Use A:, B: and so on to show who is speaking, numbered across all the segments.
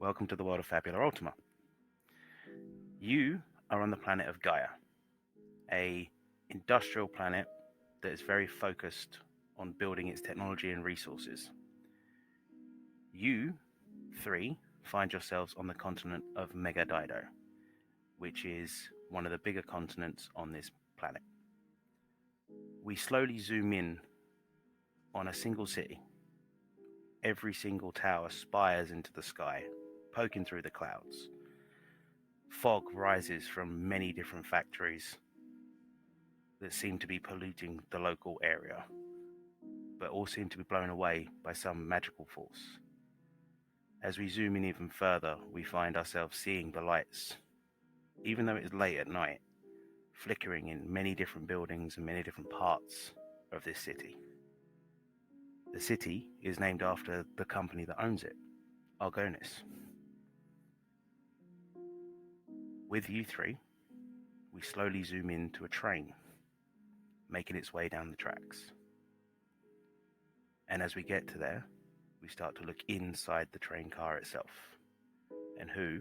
A: Welcome to the world of Fabula Ultima. You are on the planet of Gaia, a industrial planet that is very focused on building its technology and resources. You three find yourselves on the continent of Megadido, which is one of the bigger continents on this planet. We slowly zoom in on a single city. Every single tower spires into the sky, poking through the clouds. Fog rises from many different factories that seem to be polluting the local area, but all seem to be blown away by some magical force. As we zoom in even further, we find ourselves seeing the lights, even though it is late at night, flickering in many different buildings and many different parts of this city. The city is named after the company that owns it, Argonis. With you three, we slowly zoom into a train, making its way down the tracks. And as we get to there, we start to look inside the train car itself. And who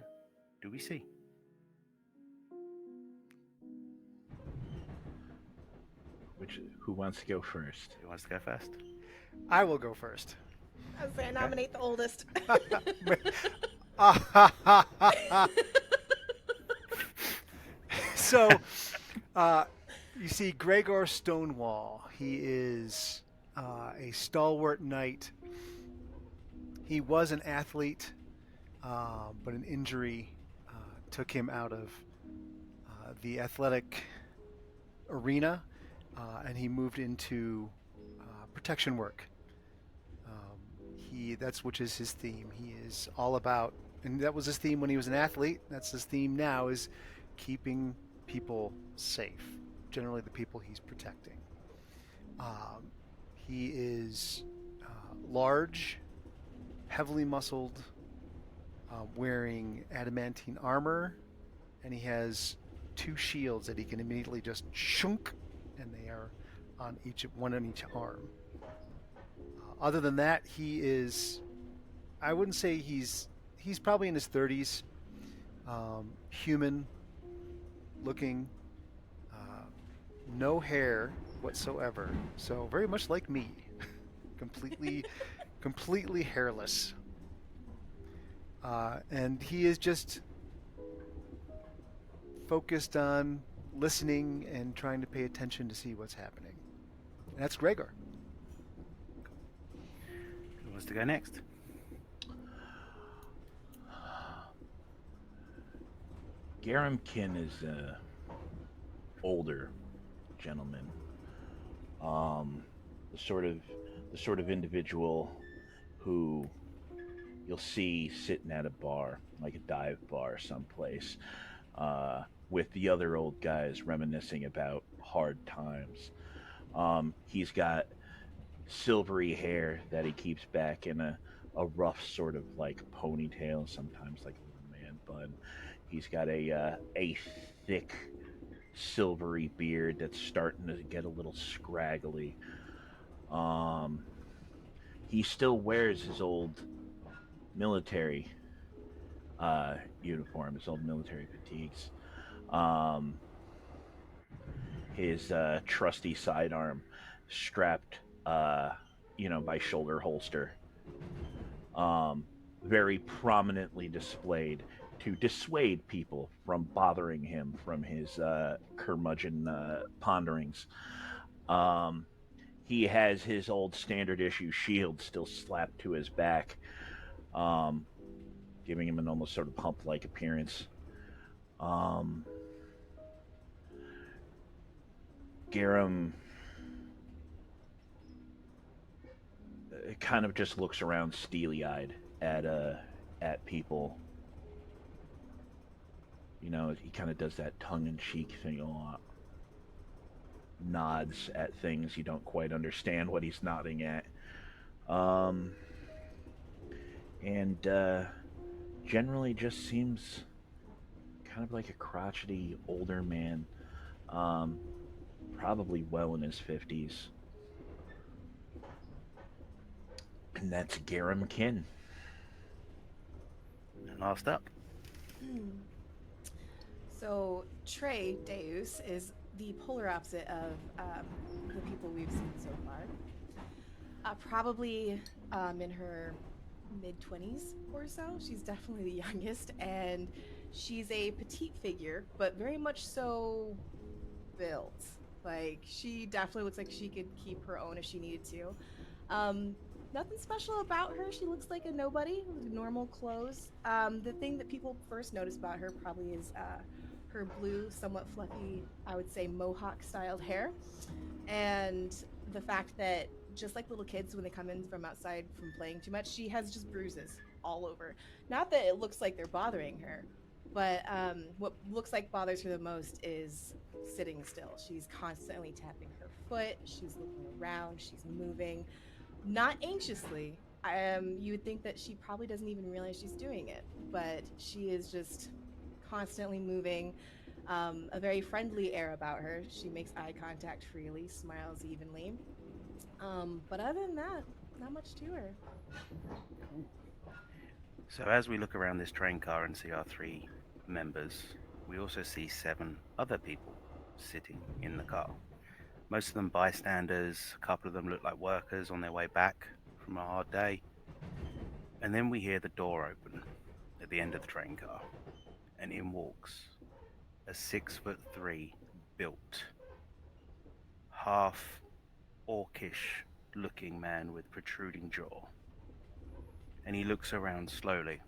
A: do we see?
B: Who wants to go first?
A: Who wants to go first?
C: I will go first.
D: I was saying nominate the oldest.
C: So, you see Gregor Stonewall. He is a stalwart knight. He was an athlete, but an injury took him out of the athletic arena, and he moved into protection work. That's which is his theme. He is all about, and that was his theme when he was an athlete. That's his theme now, is keeping people safe. Generally, the people he's protecting. He is large, heavily muscled, wearing adamantine armor, and he has two shields that he can immediately just shunk, and they are on one on each arm. Other than that, he is, I wouldn't say he's probably in his 30s, human looking, no hair whatsoever, so very much like me, completely hairless. And he is just focused on listening and trying to pay attention to see what's happening. And that's Gregor.
A: Who wants to go next?
B: Garamkin is a older gentleman. The sort of individual who you'll see sitting at a bar, like a dive bar someplace, with the other old guys reminiscing about hard times. He's got silvery hair that he keeps back in a rough sort of like ponytail, sometimes like a little man bun. He's got a thick silvery beard that's starting to get a little scraggly. Um, he still wears his old military uniform, his old military fatigues. Um, his trusty sidearm strapped, by shoulder holster, very prominently displayed to dissuade people from bothering him from his curmudgeon ponderings. Um, he has his old standard issue shield still slapped to his back, um, giving him an almost sort of hump like appearance. Um, Garum kind of just looks around steely eyed at people. He kind of does that tongue in cheek thing a lot. Nods at things you don't quite understand what he's nodding at. Um, and generally just seems kind of like a crotchety older man, um, probably well in his 50s. And that's Garum Kin.
A: last up.
D: So Trey Deus is the polar opposite of the people we've seen so far. Probably in her mid-20s or so. She's definitely the youngest, and she's a petite figure, but very much so built. Like, she definitely looks like she could keep her own if she needed to. Um, Nothing special about her. She looks like a nobody with normal clothes. The thing that people first notice about her probably is her blue, somewhat fluffy, I would say mohawk styled hair. And the fact that just like little kids when they come in from outside from playing too much, she has just bruises all over. Not that it looks like they're bothering her, but what looks like bothers her the most is sitting still. She's constantly tapping her foot. She's looking around. She's moving, not anxiously. You would think that she probably doesn't even realize she's doing it, but she is just constantly moving. A very friendly air about her. She makes eye contact freely, smiles evenly. But other than that, not much to her.
A: So as we look around this train car and see our 3 members, we also see 7 other people sitting in the car. Most of them bystanders, a couple of them look like workers on their way back from a hard day. And then we hear the door open at the end of the train car, and in walks a 6'3" built, half orcish looking man with protruding jaw. And he looks around slowly.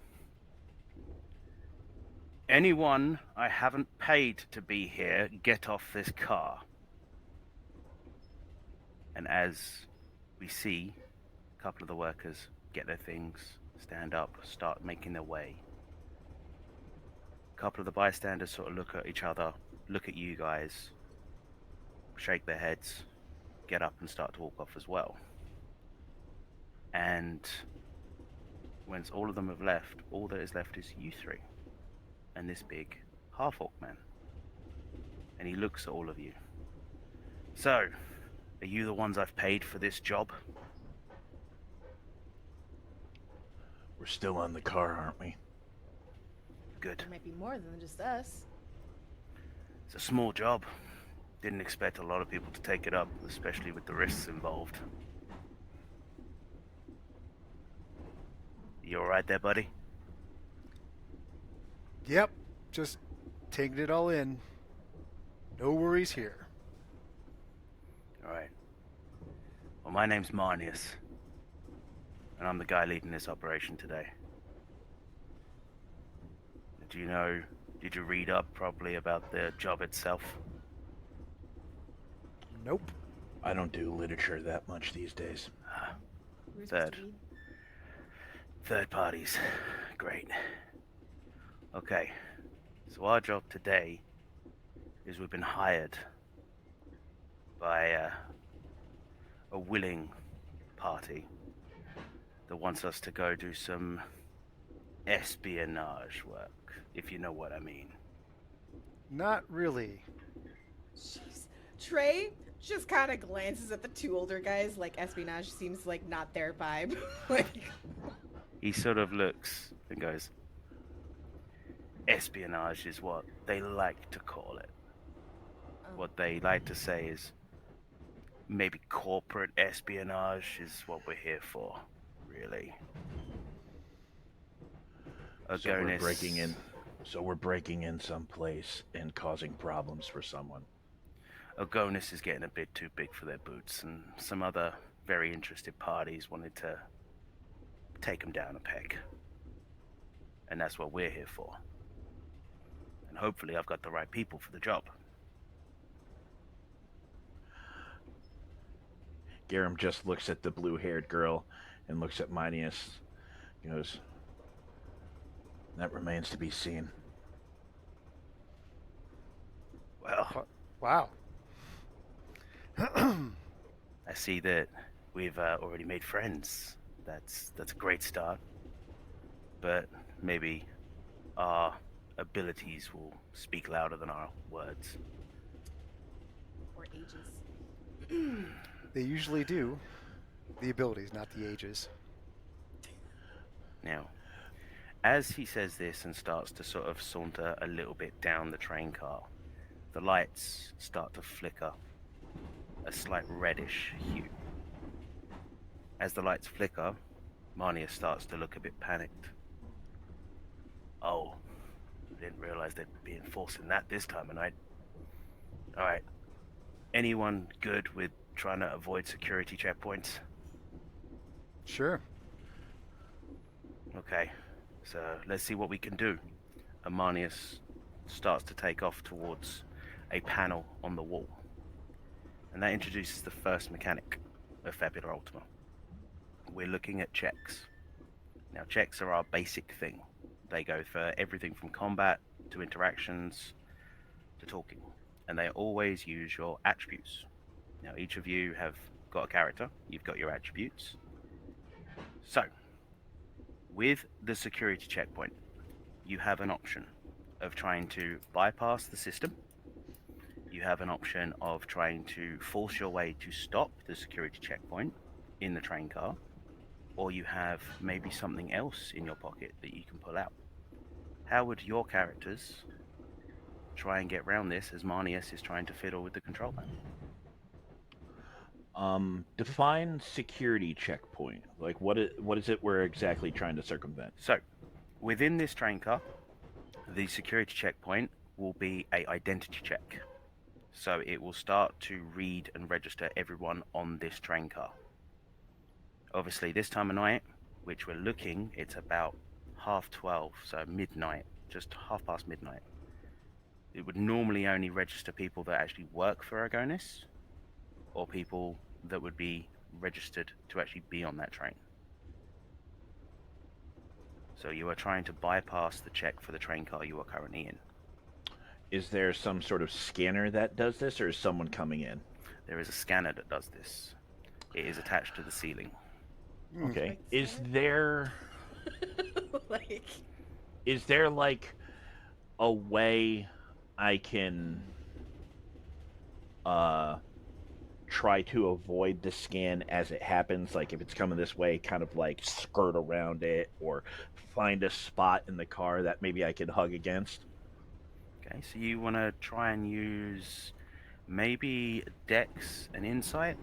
A: Anyone I haven't paid to be here, get off this car. And as we see a couple of the workers get their things, stand up, start making their way, a couple of the bystanders sort of look at each other, look at you guys, shake their heads, get up and start to walk off as well. And once all of them have left, all that is left is you 3 and this big half-orc man. And he looks at all of you. So, are you the ones I've paid for this job?
B: We're still on the car, aren't we?
A: Good.
D: There might be more than just us.
A: It's a small job. Didn't expect a lot of people to take it up, especially with the risks involved. You alright there, buddy?
C: Yep, just taking it all in. No worries here.
A: Alright. Well, my name's Marnius, and I'm the guy leading this operation today. Did you read up probably about the job itself?
C: Nope.
B: I don't do literature that much these days.
D: We're supposed
A: Third.
D: to read.
A: Third parties. Great. Okay. So our job today is we've been hired by a willing party that wants us to go do some espionage work, if you know what I mean.
C: Not really.
D: Jeez. Trey just kind of glances at the 2 older guys, like espionage seems like not their vibe. Like,
A: He sort of looks and goes, espionage is what they like to call it. What they like to say is maybe corporate espionage is what we're here for, really.
B: So we're breaking in someplace and causing problems for someone.
A: Ogonis is getting a bit too big for their boots, and some other very interested parties wanted to take them down a peg. And that's what we're here for. And hopefully I've got the right people for the job.
B: Garum just looks at the blue-haired girl and looks at Mineus. He goes, that remains to be seen.
A: Well,
C: Wow.
A: I see that we've already made friends. That's a great start. But maybe our abilities will speak louder than our words.
D: or ages.
C: They usually do. The abilities, not the ages.
A: Now, As he says this and starts to sort of saunter a little bit down the train car, the lights start to flicker a slight reddish hue. As the lights flicker, Marnia starts to look a bit panicked. Oh, I didn't realize they'd be enforcing that this time of night. Alright, anyone good with trying to avoid security checkpoints?
C: Sure.
A: Okay, so let's see what we can do. Amanius starts to take off towards a panel on the wall. And that introduces the first mechanic of Fabula Ultima. We're looking at checks. Now, checks are our basic thing. They go for everything from combat to interactions to talking. And they always use your attributes. Now, each of you have got a character. You've got your attributes. So, with the security checkpoint, you have an option of trying to bypass the system. You have an option of trying to force your way to stop the security checkpoint in the train car, or you have maybe something else in your pocket that you can pull out. How would your characters try and get around this as Marnius is trying to fiddle with the control panel?
B: Define security checkpoint. Like, what is it we're exactly trying to circumvent?
A: So, within this train car, the security checkpoint will be a identity check. So it will start to read and register everyone on this train car. Obviously, this time of night, which we're looking, it's about 12:30, so midnight, just half past midnight. It would normally only register people that actually work for Agonis, or people that would be registered to actually be on that train. So you are trying to bypass the check for the train car you are currently in.
B: Is there some sort of scanner that does this, or is someone coming in?
A: There is a scanner that does this. It is attached to the ceiling.
B: Okay.
D: Like
B: Is
D: scanner?
B: there
D: Like,
B: is there like a way I can try to avoid the scan as it happens? Like, if it's coming this way, kind of like skirt around it, or find a spot in the car that maybe I can hug against?
A: Okay, so you want to try and use maybe Dex and Insight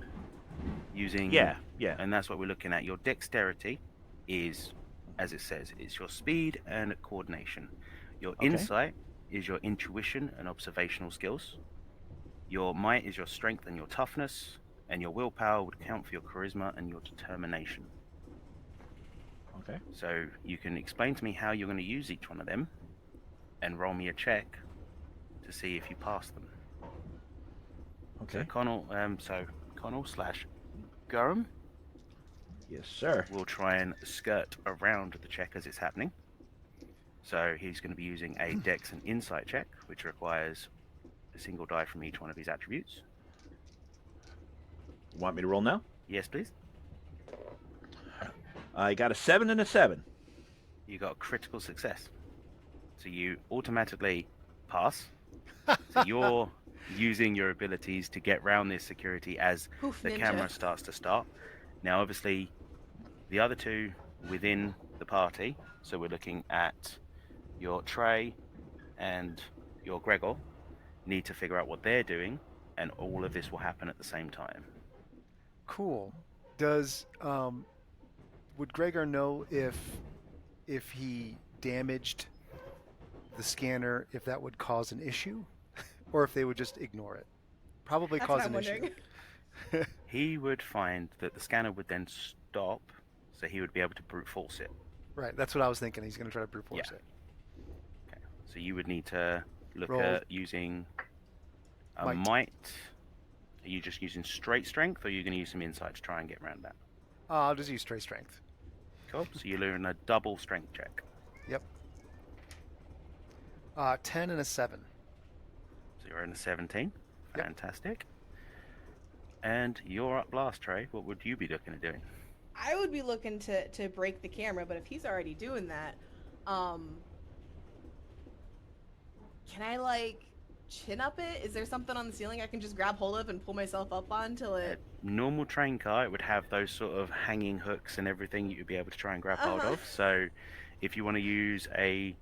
A: using...
B: Yeah.
A: And that's what we're looking at. Your dexterity is, as it says, it's your speed and coordination. Your
B: Okay.
A: insight is your intuition and observational skills. Your might is your strength and your toughness, and your willpower would count for your charisma and your determination.
B: Okay.
A: So you can explain to me how you're going to use each one of them, and roll me a check to see if you pass them.
B: Okay.
A: So Connell slash Gurham
B: Yes, sir.
A: will try and skirt around the check as it's happening. So he's going to be using a Dex and Insight check, which requires a single die from each one of his attributes.
B: You want me to roll now?
A: Yes, please.
B: I got a 7 and a 7.
A: You got critical success. So you automatically pass. So you're using your abilities to get around this security as
D: poof,
A: the
D: ninja.
A: camera starts to start. Now, obviously, the other two within the party, so we're looking at your Trey and your Gregor, need to figure out what they're doing, and all of this will happen at the same time.
C: Cool. Does would Gregor know if he damaged the scanner, if that would cause an issue, or if they would just ignore it? Probably
D: That's
C: cause
D: what I'm
C: an issue.
D: wondering.
A: He would find that the scanner would then stop, so he would be able to brute force it.
C: Right. That's what I was thinking. He's going to try to brute force
A: Yeah.
C: it.
A: Okay. So you would need to look
C: Roll.
A: at using a
C: Might.
A: might. Are you just using straight strength, or are you going to use some insight to try and get around that?
C: I'll just use straight strength.
A: Cool. So you're doing a double strength check.
C: Yep. 10 and a 7.
A: So you're in a 17.
C: Yep.
A: Fantastic. And you're up last, Trey. What would you be looking at doing?
D: I would be looking to break the camera, but if he's already doing that, can I like chin up it? Is there something on the ceiling I can just grab hold of and pull myself up on till
A: A
D: it?
A: normal train car, it would have those sort of hanging hooks and everything you'd be able to try and grab hold of. So If you want to use a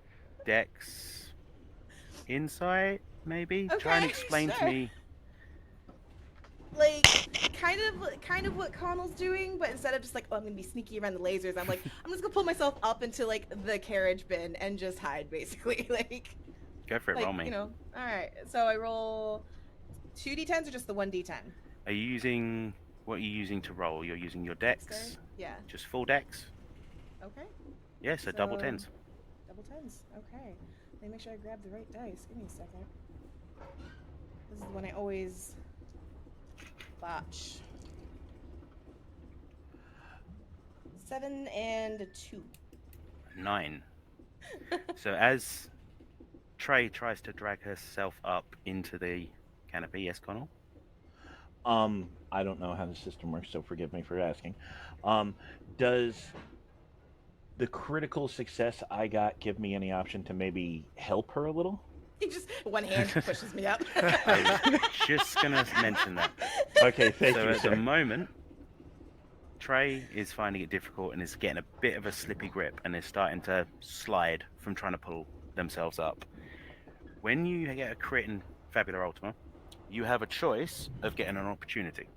A: Dex insight, maybe try and
D: Okay,
A: explain to
D: sure.
A: me.
D: Like kind of what Connell's doing, but instead of just like, oh, I'm gonna be sneaky around the lasers, I'm like, I'm just gonna pull myself up into like the carriage bin and just hide, basically.
A: Go for it. Roll
D: Like
A: me.
D: all right. So I roll 2d10s or just the 1d10?
A: Are you using what are you using to roll? You're using your Dex,
D: Dexterity? Yeah.
A: just full Dex.
D: Okay.
A: Yeah, so double
D: So,
A: tens.
D: Double tens. Okay. Let me make sure I grab the right dice. Give me a second. This is the one I always botch. 7 and a 2.
A: 9. So as Trey tries to drag herself up into the canopy, yes, Connell.
B: I don't know how the system works, so forgive me for asking. Does the critical success I got give me any option to maybe help her a little?
D: He just one hand pushes me up.
A: I was just gonna mention that.
B: Okay, thank
A: So
B: you,
A: at
B: sir.
A: the moment, Trey is finding it difficult and is getting a bit of a slippy grip and is starting to slide from trying to pull themselves up. When you get a crit in Fabula Ultima, you have a choice of getting an opportunity.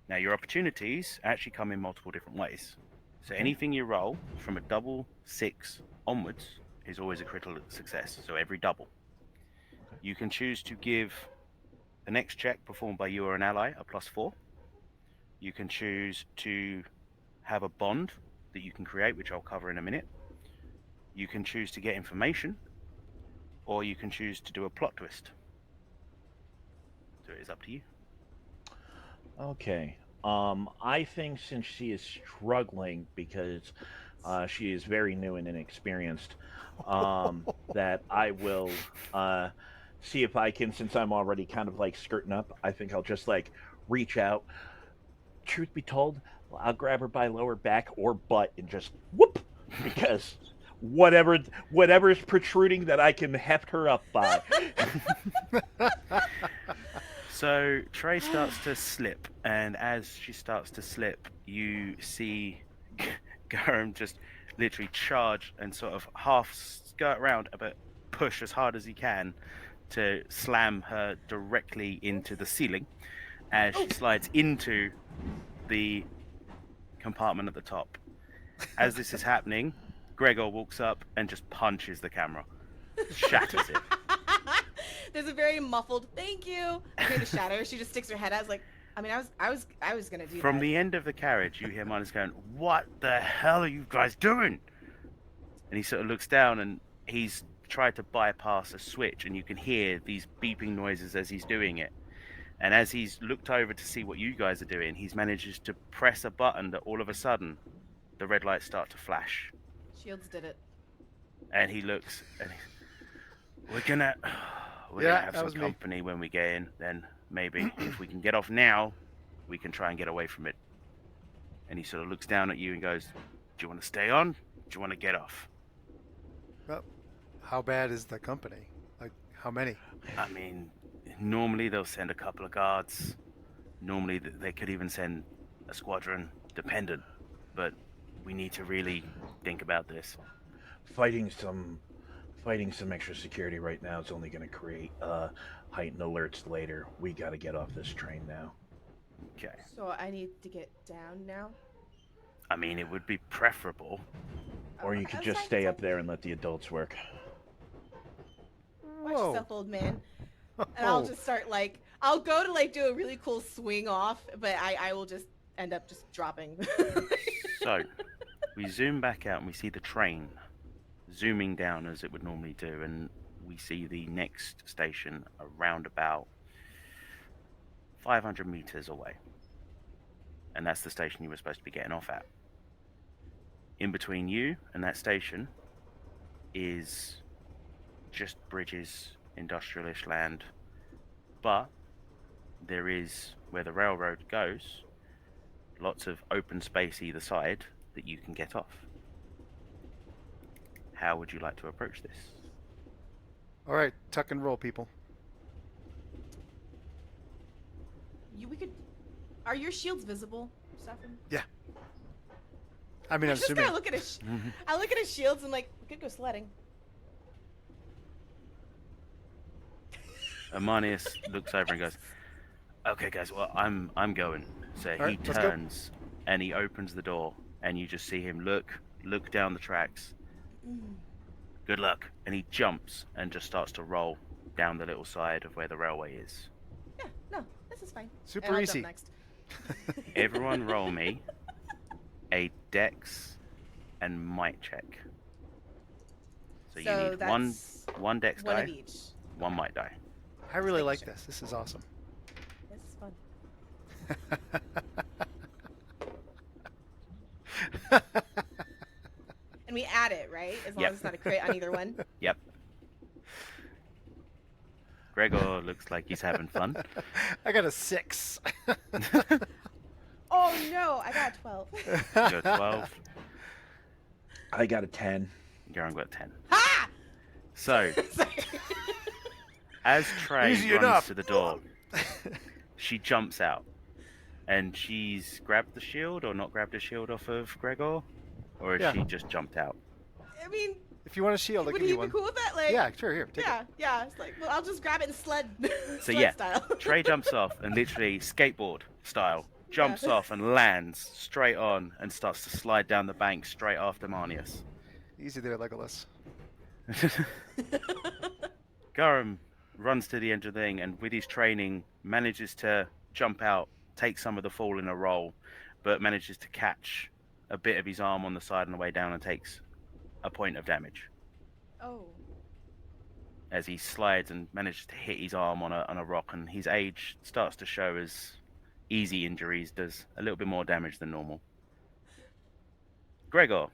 A: Now, your opportunities actually come in multiple different ways. So anything you roll from a double 6 onwards is always a critical success. So every double. You can choose to give the next check performed by you or an ally a +4. You can choose to have a bond that you can create, which I'll cover in a minute. You can choose to get information, or you can choose to do a plot twist. So it is up to you.
B: Okay. I think since she is struggling because she is very new and inexperienced, that I will see if I can, since I'm already kind of like skirting up, I think I'll just like reach out. Truth be told, I'll grab her by lower back or butt and just whoop, because whatever is protruding that I can heft her up by.
A: So Trey starts to slip, and as she starts to slip, you see Garum just literally charge and sort of half skirt around, but push as hard as he can to slam her directly into the ceiling as she slides into the compartment at the top. As this is happening, Gregor walks up and just punches the camera, shatters it.
D: There's a very muffled "thank you" near the shadow. She just sticks her head out. I was like, I was gonna do
A: From
D: that.
A: the end of the carriage, you hear Minus going, "What the hell are you guys doing?" And he sort of looks down and he's tried to bypass a switch, and you can hear these beeping noises as he's doing it. And as he's looked over to see what you guys are doing, he's manages to press a button that all of a sudden the red lights start to flash.
D: Shields did it.
A: And he looks and we're gonna
C: Yeah,
A: have
C: that
A: some
C: was me.
A: company when we get in. Then maybe if we can get off now, we can try and get away from it. And he sort of looks down at you and goes, "Do you want to stay on? Do you want to get off?"
C: Well, how bad is the company? Like, how many?
A: I mean, normally they'll send a couple of guards. Normally they could even send a squadron, dependent. But we need to really think about this.
B: Fighting some extra security right now is only going to create heightened alerts later. We got to get off this train now.
A: Okay.
D: So I need to get down now.
A: I mean, it would be preferable.
B: Or you could just stay up there and let the adults work.
D: Watch
C: Whoa.
D: yourself, old man. And I'll just start like I'll go to like do a really cool swing off, but I will just end up just dropping.
A: So, we zoom back out and we see the train zooming down as it would normally do, and we see the next station around about 500 meters away. And that's the station you were supposed to be getting off at. In between you and that station is just bridges, industrialish land, but there is, where the railroad goes, lots of open space either side that you can get off. How would you like to approach this?
C: All right, tuck and roll, people.
D: We could. Are your shields visible, Stephan?
C: Yeah. I mean,
D: I
C: I'm
D: just
C: assuming.
D: kind of look at his. I look at his shields and like, we could go sledding.
A: Amanius looks over and goes, "Okay, guys, well, I'm going." So
C: All
A: he
C: right, let's go.
A: turns and he opens the door, and you just see him look down the tracks. Good luck, and he jumps and just starts to roll down the little side of where the railway is.
D: Yeah, no, this is fine.
C: Super
D: and I'll
C: easy.
D: Jump next.
A: Everyone, roll me a Dex and Might check. So you need
D: that's
A: one Dex
D: one
A: die,
D: of each.
A: one Might die.
C: I really
D: Making
C: like
D: sure.
C: this. This is awesome.
D: This is fun. And we add it, right? As long
A: Yep.
D: as it's not a crit on either one.
A: Yep. Gregor looks like he's having fun.
C: I got a 6.
D: Oh no, I got a 12.
A: You're 12.
B: I got a 10.
A: Garon got 10.
D: Ha!
A: So,
D: Sorry.
A: as Trey
C: Easy
A: runs
C: enough.
A: to the door, she jumps out. And she's grabbed the shield or not grabbed the shield off of Gregor? Or has
C: Yeah.
A: she just jumped out?
D: I mean,
C: If you want a shield, I'll
D: would
C: give
D: he
C: you
D: be
C: one.
D: cool with that? Like,
C: Yeah, sure. Here, take it.
D: yeah. It's like, well, I'll just grab it and sled.
A: So
D: sled
A: yeah,
D: style.
A: Trey jumps off and literally skateboard style jumps
D: Yeah.
A: off and lands straight on and starts to slide down the bank straight after Marnius.
C: Easy there, Legolas.
A: Garum runs to the end of the thing and with his training manages to jump out, take some of the fall in a roll, but manages to catch a bit of his arm on the side on the way down and takes a point of damage
D: Oh.
A: as he slides and manages to hit his arm on a rock, and his age starts to show as easy injuries does a little bit more damage than normal. Gregor,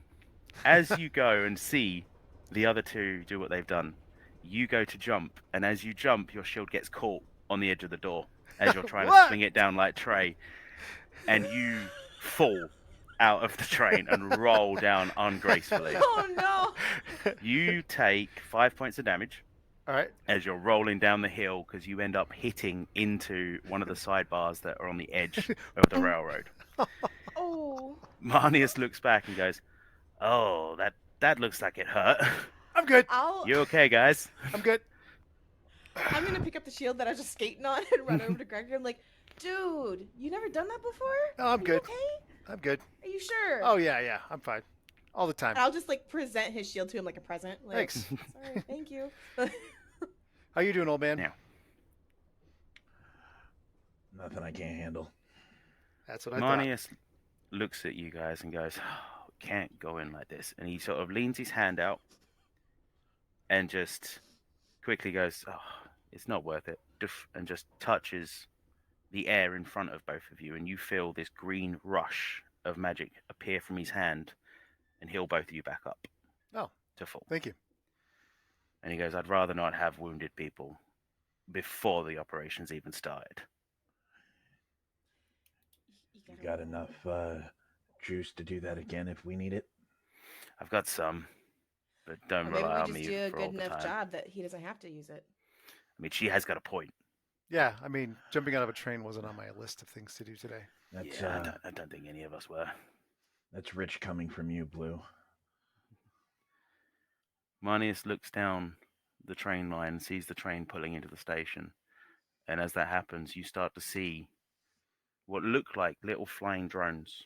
A: as you go and see the other two do what they've done, you go to jump, and as you jump, your shield gets caught on the edge of the door as you're trying to
C: What?
A: swing it down like Trey, and you fall out of the train and roll down ungracefully.
D: Oh no.
A: You take 5 points of damage
C: All right.
A: as you're rolling down the hill because you end up hitting into one of the sidebars that are on the edge of the railroad.
D: Oh.
A: Marnius looks back and goes, "Oh, that looks like it hurt."
C: I'm good.
A: You okay, guys?
C: I'm good.
D: I'm gonna pick up the shield that I was just skating on and run over to Gregor. I'm like, dude, you never done that before?
C: No, I'm
D: Are you
C: good.
D: okay?
C: I'm good.
D: Are you sure?
C: Oh, yeah. I'm fine. All the time.
D: And I'll just like present his shield to him like a present. Like,
C: Thanks.
D: Sorry, thank you.
C: How you doing, old man?
A: Yeah.
B: Nothing I can't handle.
C: That's what I thought.
A: Marnius looks at you guys and goes, oh, "Can't go in like this." And he sort of leans his hand out and just quickly goes, "Oh, it's not worth it," and just touches the air in front of both of you, and you feel this green rush of magic appear from his hand and heal both of you back up.
C: Oh.
A: To full.
C: Thank you.
A: And he goes, "I'd rather not have wounded people before the operation's even started."
B: You got enough juice to do that again if we need it?
A: I've got some, but don't
D: Or maybe
A: rely
D: we
A: on
D: just
A: me
D: do a
A: for all
D: good
A: the
D: enough
A: time.
D: job that he doesn't have to use it.
A: I mean, she has got a point.
C: Yeah, I mean, jumping out of a train wasn't on my list of things to do today.
B: That's
A: Yeah, I don't think any of us were.
B: that's rich coming from you, Blue.
A: Marnius looks down the train line and sees the train pulling into the station. And as that happens, you start to see what look like little flying drones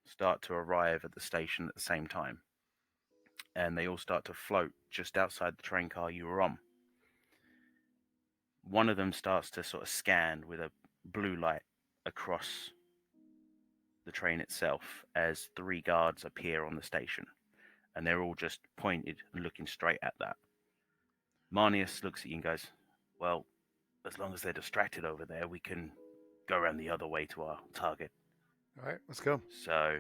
A: start to arrive at the station at the same time. And they all start to float just outside the train car you were on. One of them starts to sort of scan with a blue light across the train itself as 3 guards appear on the station. And they're all just pointed and looking straight at that. Marnius looks at you and goes, "Well, as long as they're distracted over there, we can go around the other way to our target."
C: All right, let's go.
A: So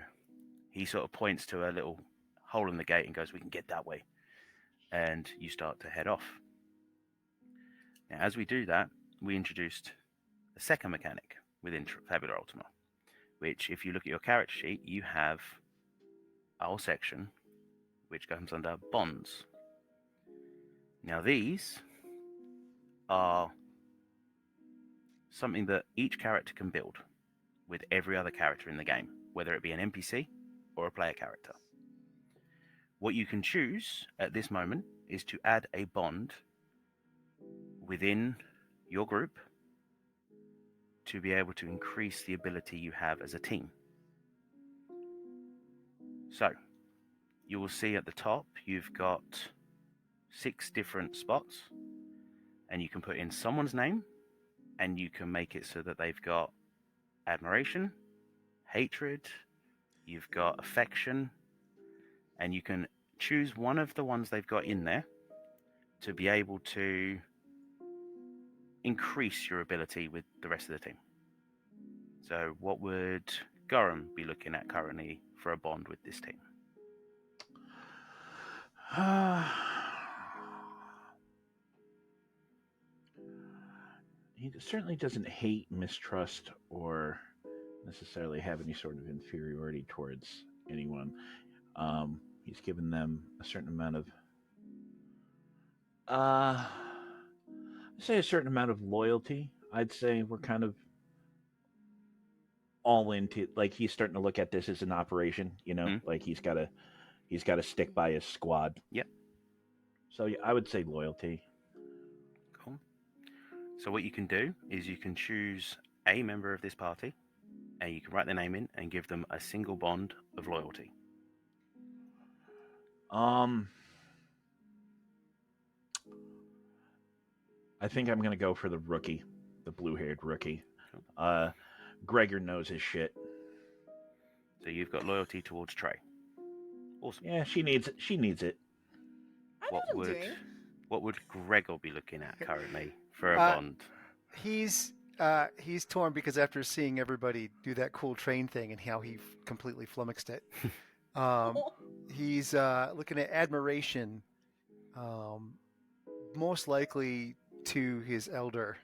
A: he sort of points to a little hole in the gate and goes, "We can get that way." And you start to head off. Now, as we do that, we introduced a second mechanic within Fabula Ultima, which, if you look at your character sheet, you have a whole section which comes under bonds. Now, these are something that each character can build with every other character in the game, whether it be an NPC or a player character. What you can choose at this moment is to add a bond within your group to be able to increase the ability you have as a team. So, you will see at the top you've got 6 different spots, and you can put in someone's name, and you can make it so that they've got admiration, hatred, you've got affection, and you can choose one of the ones they've got in there to be able to increase your ability with the rest of the team. So what would Gorham be looking at currently for a bond with this team?
B: He certainly doesn't hate, mistrust, or necessarily have any sort of inferiority towards anyone. He's given them a certain amount of, I'd say a certain amount of loyalty. I'd say we're kind of all into, like, he's starting to look at this as an operation. Like he's got to stick by his squad.
A: Yep.
B: So yeah, I would say loyalty.
A: Cool. So what you can do is you can choose a member of this party, and you can write their name in and give them a single bond of loyalty.
B: I think I'm gonna go for the rookie, the blue-haired rookie.
A: Cool.
B: Gregor knows his shit.
A: So you've got loyalty towards Trey. Awesome.
B: Yeah, she needs it. She needs it.
D: I know what I'm doing.
A: What would Gregor be looking at currently for a bond?
C: He's torn because after seeing everybody do that cool train thing and how he completely flummoxed it, he's looking at admiration, most likely to his elder,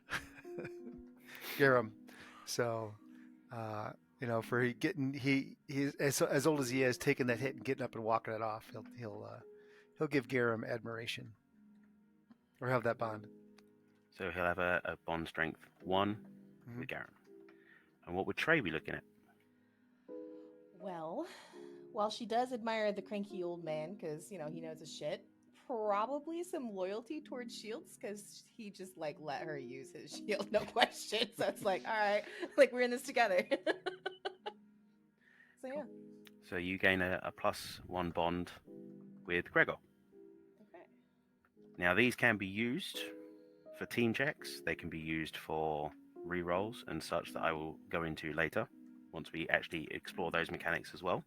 C: Garum. So, for he's as old as he is, taking that hit and getting up and walking it off. He'll give Garum admiration, or have that bond.
A: So he'll have a bond strength 1 with Garum. And what would Trey be looking at?
D: Well, while she does admire the cranky old man because, he knows his shit, probably some loyalty towards Shields because he just, let her use his shield, no question. So it's like, all right, we're in this together. So, yeah.
A: So you gain a +1 bond with Gregor.
D: Okay.
A: Now, these can be used for team checks. They can be used for rerolls and such that I will go into later once we actually explore those mechanics as well.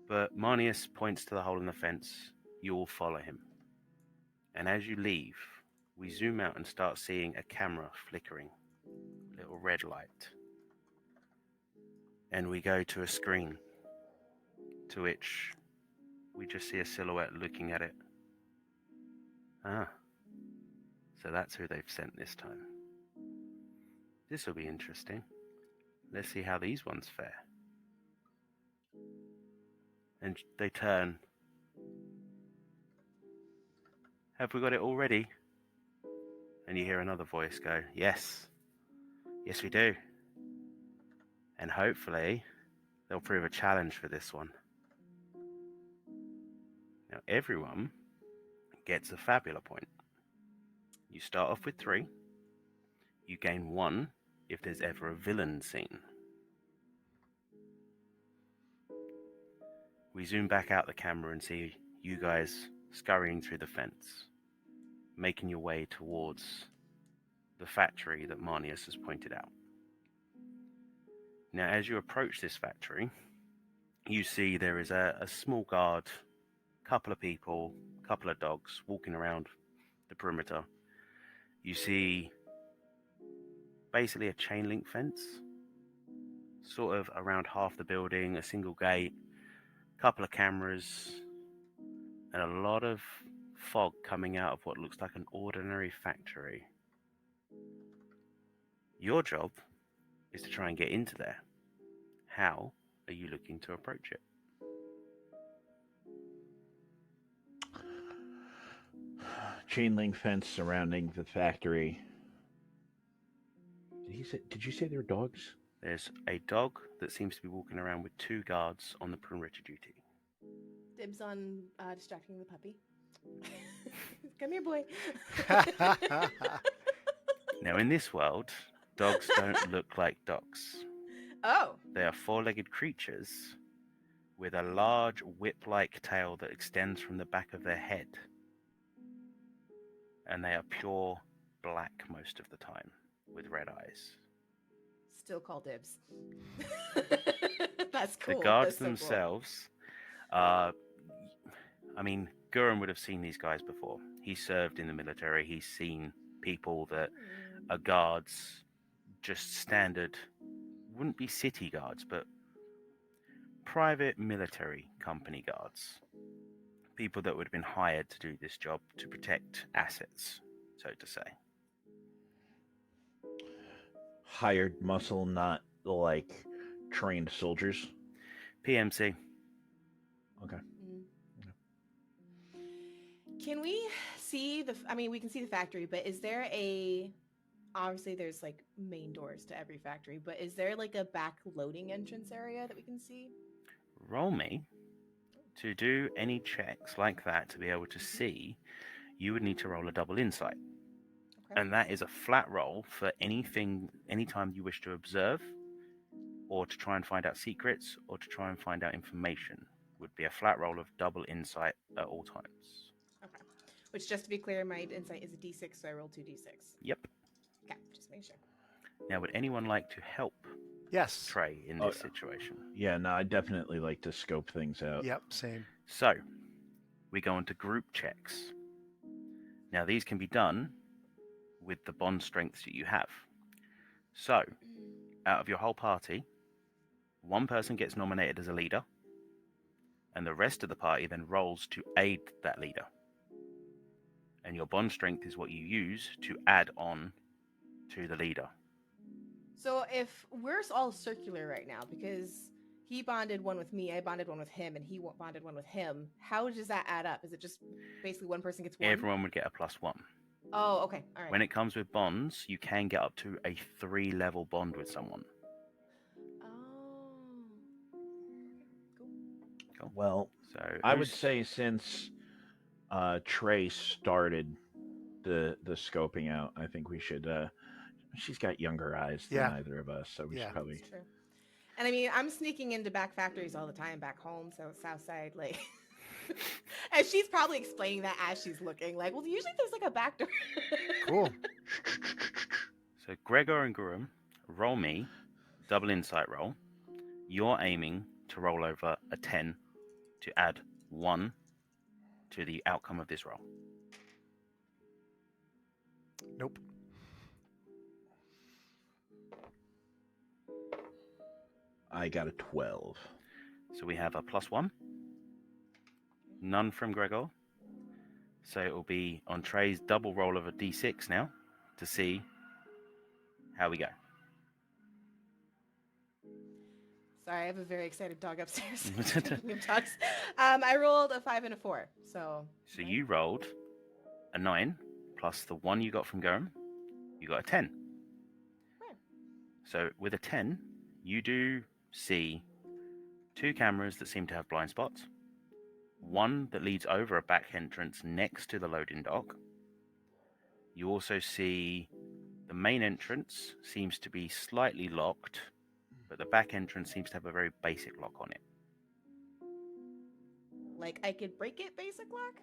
A: But Marnius points to the hole in the fence. You will follow him. And as you leave, we zoom out and start seeing a camera flickering, a little red light. And we go to a screen to which we just see a silhouette looking at it. So that's who they've sent this time. This will be interesting. Let's see how these ones fare. And they turn. Have we got it all ready? And you hear another voice go, yes. Yes, we do. And hopefully, they'll prove a challenge for this one. Now, everyone gets a Fabula point. You start off with 3. You gain 1 if there's ever a villain scene. We zoom back out the camera and see you guys scurrying through the fence, making your way towards the factory that Marnius has pointed out. Now, as you approach this factory, you see there is a small guard, couple of people, couple of dogs walking around the perimeter. You see basically a chain link fence, sort of around half the building, a single gate, couple of cameras, and a lot of fog coming out of what looks like an ordinary factory. Your job is to try and get into there. How are you looking to approach it?
B: Chain link fence surrounding the factory. Did you say they're dogs?
A: There's a dog that seems to be walking around with 2 guards on the perimeter duty.
D: Dibs on distracting the puppy. Come here, boy.
A: Now, in this world, dogs don't look like dogs.
D: Oh.
A: They are 4-legged creatures with a large whip-like tail that extends from the back of their head. And they are pure black most of the time, with red eyes.
D: Still call dibs. That's cool.
A: The guards
D: That's so cool.
A: themselves, Gurren would have seen these guys before. He served in the military. He's seen people that are guards, just standard, wouldn't be city guards, but private military company guards. People that would have been hired to do this job to protect assets, so to say.
B: Hired muscle, not like trained soldiers.
A: PMC.
B: Okay.
D: Can we see we can see the factory, but is there obviously there's like main doors to every factory, but is there like a back loading entrance area that we can see?
A: Roll me. To do any checks like that to be able to see, you would need to roll a double insight.
D: Okay.
A: And that is a flat roll for anytime you wish to observe, or to try and find out secrets, or to try and find out information. Would be a flat roll of double insight at all times.
D: Okay. Which, just to be clear, my insight is a d6, so I roll 2d6.
A: Yep.
D: Okay, just make sure.
A: Now, would anyone like to help
C: Yes.
A: Trey in this situation?
B: Yeah, no, I definitely like to scope things out.
C: Yep, same.
A: So, we go into group checks. Now, these can be done with the bond strengths that you have. So, out of your whole party, one person gets nominated as a leader, and the rest of the party then rolls to aid that leader. And your bond strength is what you use to add on to the leader.
D: So if we're all circular right now, because he bonded one with me, I bonded one with him, and he bonded one with him, how does that add up? Is it just basically one person gets one?
A: Everyone would get a +1.
D: Oh, okay. All right.
A: When it comes with bonds, you can get up to a 3-level bond with someone.
D: Oh. Cool.
B: Well,
A: So
B: I would say since Trey started the scoping out, I think we should. She's got younger eyes than
C: Yeah.
B: either of us, so we
C: Yeah.
B: should probably.
D: That's true. And I mean, I'm sneaking into back factories all the time back home, so South Side, like. And she's probably explaining that as she's looking, like, well, usually there's like a back door.
C: Cool.
A: So Gregor and Gurum, roll me, double insight roll. You're aiming to roll over a 10 to add 1 to the outcome of this roll.
C: Nope.
B: I got a 12.
A: So we have a +1. None from Gregor. So it will be on Trey's double roll of a d6 now to see how we go.
D: Sorry, I have a very excited dog upstairs. Speaking of dogs, I rolled a 5 and a 4. So
A: you rolled a 9 plus the 1 you got from Gurum. You got a 10.
D: Where?
A: So with a 10, you do see 2 cameras that seem to have blind spots. 1 that leads over a back entrance next to the loading dock. You also see the main entrance seems to be slightly locked, but the back entrance seems to have a very basic lock on it.
D: Like I could break it, basic lock?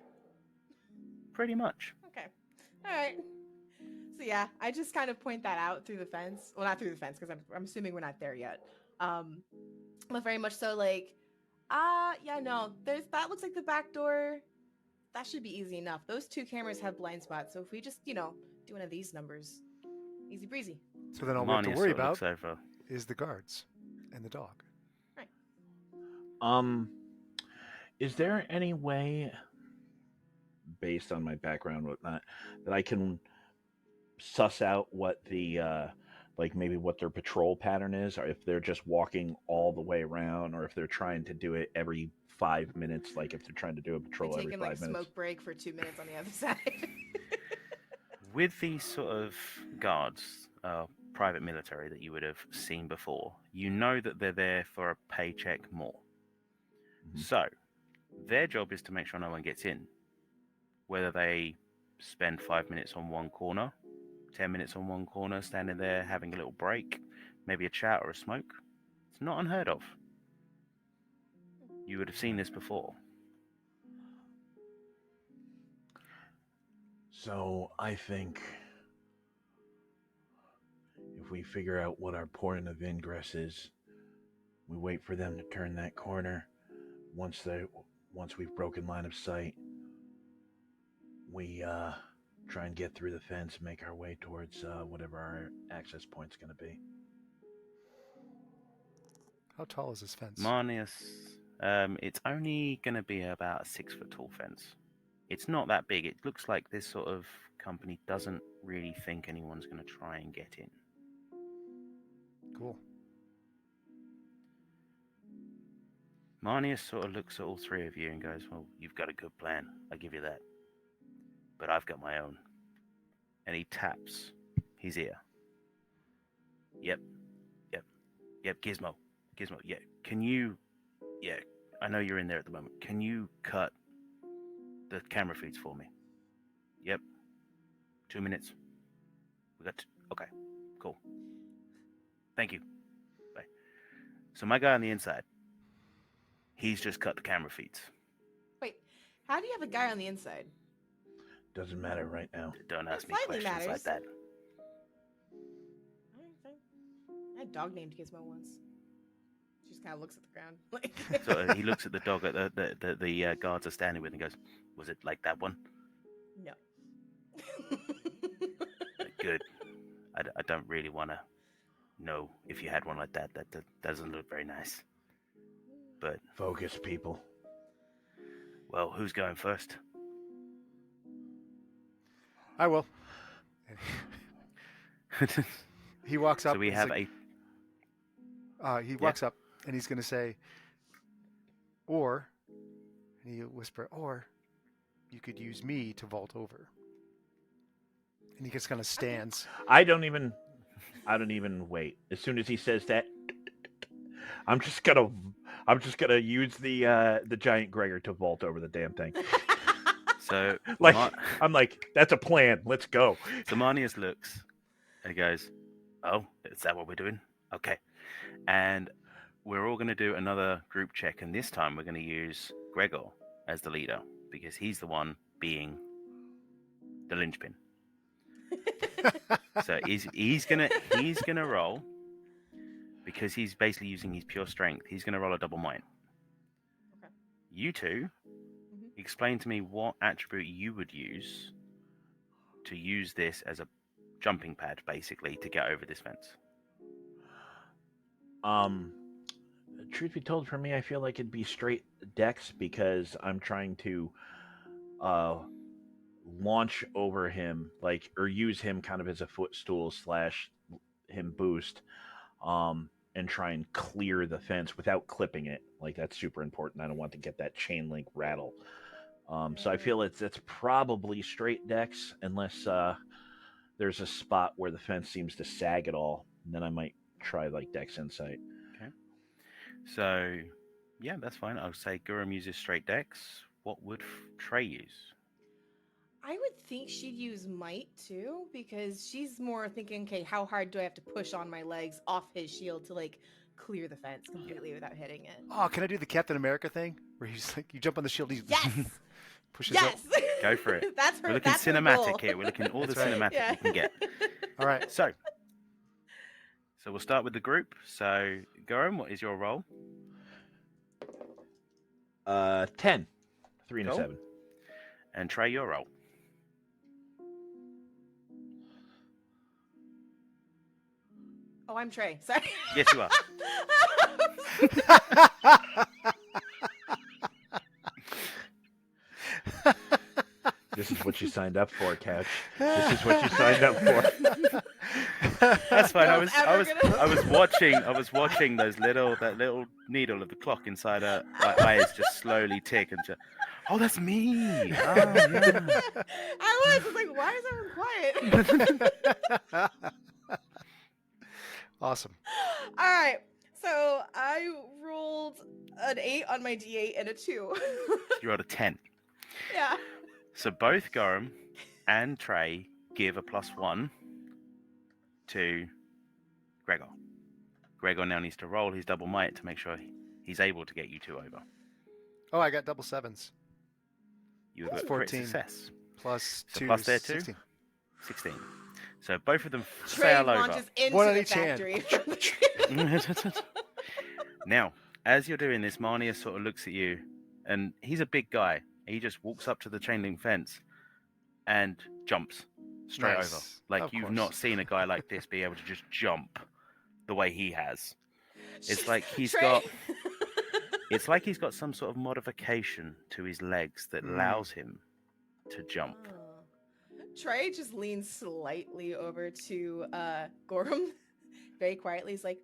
A: Pretty much.
D: Okay. All right. So yeah, I just kind of point that out through the fence. Well, not through the fence, because I'm assuming we're not there yet. But very much so like, yeah, no, that looks like the back door. That should be easy enough. Those 2 cameras have blind spots, so if we just, do one of these numbers, easy breezy.
C: So then all we have to
A: Marnia
C: worry
A: sort of
C: about
A: looks over.
C: is the guards and the dog.
B: Is there any way, based on my background and whatnot, that I can suss out what the maybe what their patrol pattern is, or if they're just walking all the way around, or if they're trying to do it every 5 minutes, like if they're trying to do a patrol
D: We're
B: every
D: taking
B: 5
D: like a
B: minutes?
D: smoke break for 2 minutes on the other side.
A: With these sort of guards, private military that you would have seen before. You know that they're there for a paycheck more.
B: Mhm.
A: So their job is to make sure no one gets in. Whether they spend 5 minutes on one corner, 10 minutes on one corner, standing there having a little break, maybe a chat or a smoke, it's not unheard of. You would have seen this before.
B: So I think if we figure out what our point of ingress is, we wait for them to turn that corner. Once we've broken line of sight, we try and get through the fence and make our way towards whatever our access point's going to be.
C: How tall is this fence?
A: Marnius, it's only going to be about a 6-foot tall fence. It's not that big. It looks like this sort of company doesn't really think anyone's going to try and get in.
C: Cool.
A: Marnius sort of looks at all three of you and goes, well, you've got a good plan. I give you that. But I've got my own. And he taps his ear. Yep. Gizmo, yeah. Can you, I know you're in there at the moment. Can you cut the camera feeds for me? Yep. 2 minutes. Okay, cool. Thank you. Bye. So my guy on the inside, he's just cut the camera feeds.
D: Wait, how do you have a guy on the inside?
B: Doesn't matter right now.
A: Don't ask
D: It
A: me
D: slightly
A: questions like
D: matters.
A: that.
D: Alright, fine. I had a dog named Gizmo once. She just kind of looks at the ground. Like
A: So he looks at the dog that the guards are standing with and goes, was it like that one?
D: No.
A: Good. I don't really want to know if you had one like that. That doesn't look very nice. But,
B: Focus, people.
A: well, who's going first?
C: I will. He walks up.
A: So we
C: he's
A: have
C: like, he walks up and he's going to say, or, and he whisper, or you could use me to vault over. And he just kind of stands.
B: I don't even wait. As soon as he says that, I'm just gonna use the giant Gregor to vault over the damn thing.
A: So
B: I'm like, that's a plan. Let's go.
A: So Marnius looks and he goes, oh, is that what we're doing? Okay. And we're all going to do another group check. And this time we're going to use Gregor as the leader because he's the one being the linchpin. So he's gonna roll because he's basically using his pure strength. He's gonna roll a double might.
D: Okay.
A: You two, explain to me what attribute you would use to use this as a jumping pad, basically, to get over this fence.
B: Truth be told, for me, I feel like it'd be straight dex because I'm trying to launch over him, or use him kind of as a footstool / him boost, and try and clear the fence without clipping it. Like, that's super important. I don't want to get that chain link rattle. So I feel it's probably straight dex unless there's a spot where the fence seems to sag at all. And then I might try dex insight.
A: Okay. So, yeah, that's fine. I'll say Gurum uses straight dex. What would Trey use?
D: I would think she'd use might too, because she's more thinking, okay, how hard do I have to push on my legs off his shield to clear the fence completely without hitting it?
C: Oh, can I do the Captain America thing where he's like, you jump on the shield, he
D: Yes,
C: pushes
D: yes.
C: up?
A: Go for it.
D: That's her.
A: We're looking
D: that's her
A: cinematic
D: goal.
A: here. We're looking all the
C: That's right.
A: cinematic you can get.
C: All right.
A: So we'll start with the group. So, Gurum, what is your role?
B: 10. 3 and a
A: Cool.
B: 7.
A: And Trey, your role.
D: Oh, I'm Trey. Sorry.
A: Yes, you are.
B: This is what you signed up for, Couch. This is what you signed up for.
A: That's fine. I was
D: Gonna-
A: watching that little needle of the clock inside her eyes just slowly tick and just, oh, that's me. Oh, yeah.
D: I was like, why is everyone quiet?
C: Awesome.
D: All right. So I rolled an 8 on my d8 and a 2.
A: You rolled a 10.
D: Yeah.
A: So both Gorham and Trey give a +1 to Gregor. Gregor now needs to roll his double might to make sure he's able to get you 2 over.
C: Oh, I got double sevens.
A: You
C: That's
A: got crit
C: 14.
A: success.
C: Plus
A: So
C: 2
A: plus
C: is
A: there too?
C: 16.
A: 16. So both of them
D: Trey
A: fail
D: launches into
C: One on
D: the
C: each hand.
D: factory.
A: over. Now, as you're doing this, Marnia sort of looks at you, and he's a big guy. He just walks up to the chain link fence and jumps straight
C: Nice.
A: over. Like,
C: Of
A: you've
C: course.
A: not seen a guy like this be able to just jump the way he has. It's like he's
D: Trey-
A: got it's like he's got some sort of modification to his legs that allows him to jump.
D: Oh. Trey just leans slightly over to Gorham, very quietly. He's like,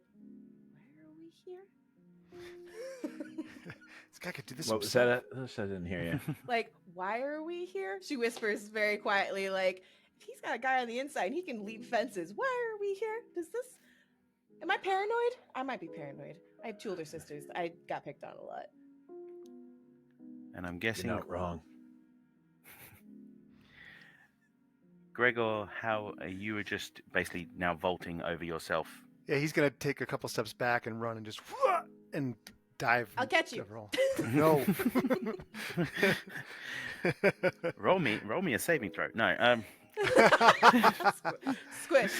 D: "Why are we here?"
C: This guy could do this
B: What was
C: himself.
B: that? I didn't hear you.
D: Like, "Why are we here?" She whispers very quietly, like, "If he's got a guy on the inside, he can leap fences. Why are we here? Does this? Am I paranoid? I might be paranoid. I have 2 older sisters. I got picked on a lot."
A: And I'm
B: You're
A: guessing
B: not wrong.
A: Gregor, how you were just basically now vaulting over yourself.
C: Yeah, he's gonna take a couple steps back and run and just and dive.
D: I'll catch you.
C: Roll. No.
A: roll me a saving throw. No.
D: Squish.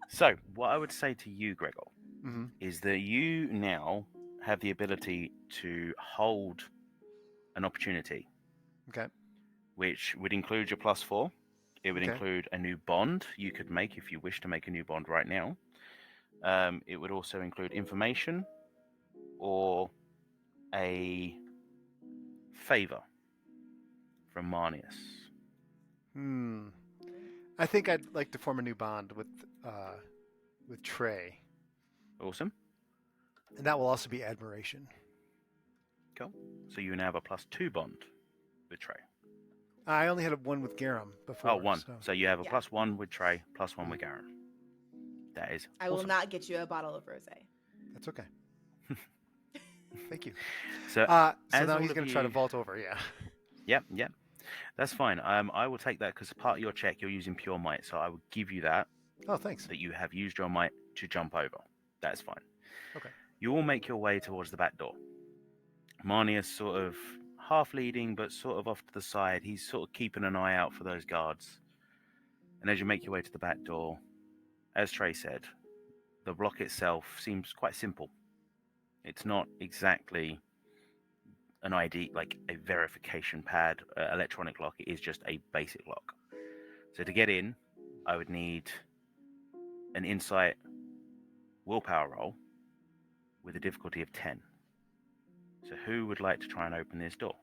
A: So what I would say to you, Gregor,
C: Mhm.
A: is that you now have the ability to hold an opportunity,
C: Okay.
A: which would include your +4. It would
C: Okay.
A: include a new bond you could make if you wish to make a new bond right now. It would also include information or a favor from Marnius.
C: I think I'd like to form a new bond with Trey,
A: Awesome.
C: and that will also be admiration.
A: Cool. So you now have a +2 bond with Trey.
C: I only had one with Garum before.
A: Oh, 1.
C: So.
A: So you have a
D: Yeah.
A: +1 with Trey, +1 with Garen. That is
D: I will
A: awesome.
D: not get you a bottle of rosé.
C: That's okay. Thank you.
A: So
C: So
A: as
C: now
A: all
C: he's
A: of
C: going to try to
A: you-
C: vault over. Yeah.
A: Yep. That's fine. I will take that because part of your check you're using pure might, so I will give you that
C: Oh, thanks.
A: you have used your might to jump over. That's fine.
C: Okay.
A: You all make your way towards the back door. Marnius sort of half leading, but sort of off to the side. He's sort of keeping an eye out for those guards. And as you make your way to the back door, as Trey said, the block itself seems quite simple. It's not exactly an ID, like a verification pad, electronic lock. It is just a basic lock. So to get in, I would need an insight willpower roll with a difficulty of 10. So who would like to try and open this door?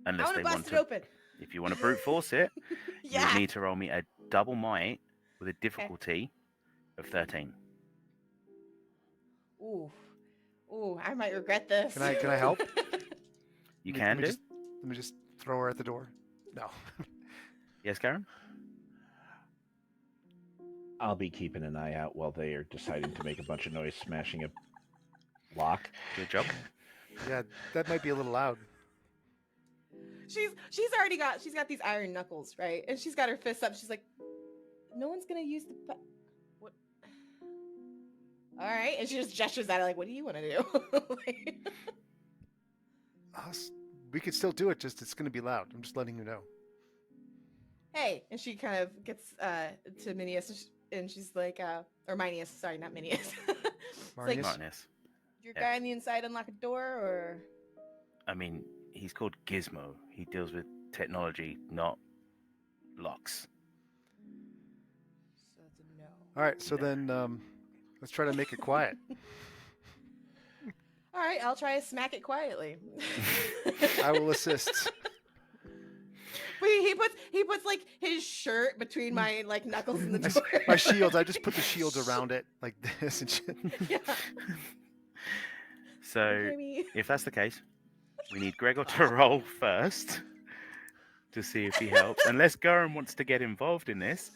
D: I
A: Unless
D: want
A: they
D: to
A: want
D: bust
A: to,
D: it open.
A: if you want to brute force it, you
D: Yeah.
A: would need to roll me a double might with a difficulty of 13.
D: Ooh, I might regret this.
C: Can I help?
A: You
C: Let
A: can
C: me
A: do.
C: Let me just throw her at the door. No.
A: Yes, Karen?
B: I'll be keeping an eye out while they are deciding to make a bunch of noise smashing a lock.
A: Good job.
C: Yeah, that might be a little loud.
D: She's got these iron knuckles, right? And she's got her fists up. She's like, no one's gonna use the what? All right, and she just gestures at it like, what do you want to do? Like,
C: We could still do it. Just it's going to be loud. I'm just letting you know.
D: hey, and she kind of gets to Minius, and she's like, or Minius, sorry, not Minius. It's like,
C: Marnius?
A: Marnius.
D: your
A: Yeah.
D: guy on the inside unlock a door, or
A: I mean, he's called Gizmo. He deals with technology, not locks.
D: so it's a no.
C: All right. So then let's try to make it quiet.
D: All right, I'll try to smack it quietly.
C: I will assist.
D: But he puts like his shirt between my like knuckles in the door.
C: My shields. I just put the shields around it like this and shit.
D: Yeah.
A: So,
D: Okay, me.
A: if that's the case, we need Gregor to roll first to see if he helps. Unless Garum wants to get involved in this.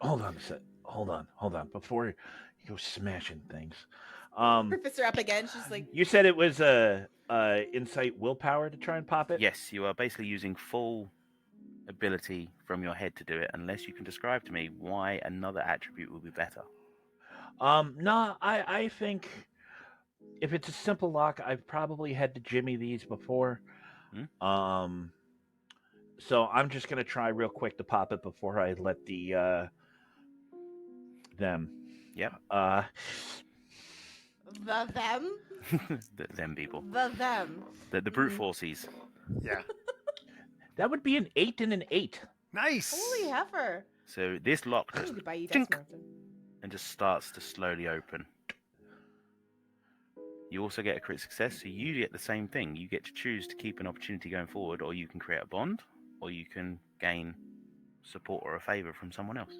B: hold on a sec. Hold on. Before you go smashing things,
D: Rufus her up again. She's like,
B: you said it was insight willpower to try and pop it.
A: Yes, you are basically using full ability from your head to do it, unless you can describe to me why another attribute will be better.
B: No, I think if it's a simple lock, I've probably had to jimmy these before.
A: Hmm?
B: So I'm just gonna try real quick to pop it before I let the them.
A: Yep.
D: the them?
A: Them people.
D: The them.
A: The brute forces.
C: Yeah.
B: That would be an 8 and an 8.
C: Nice.
D: Holy heifer.
A: So this lock
D: I
A: just
D: need to buy you
A: chink,
D: Death Mountain.
A: and just starts to slowly open. You also get a crit success, so you get the same thing. You get to choose to keep an opportunity going forward, or you can create a bond, or you can gain support or a favor from someone else.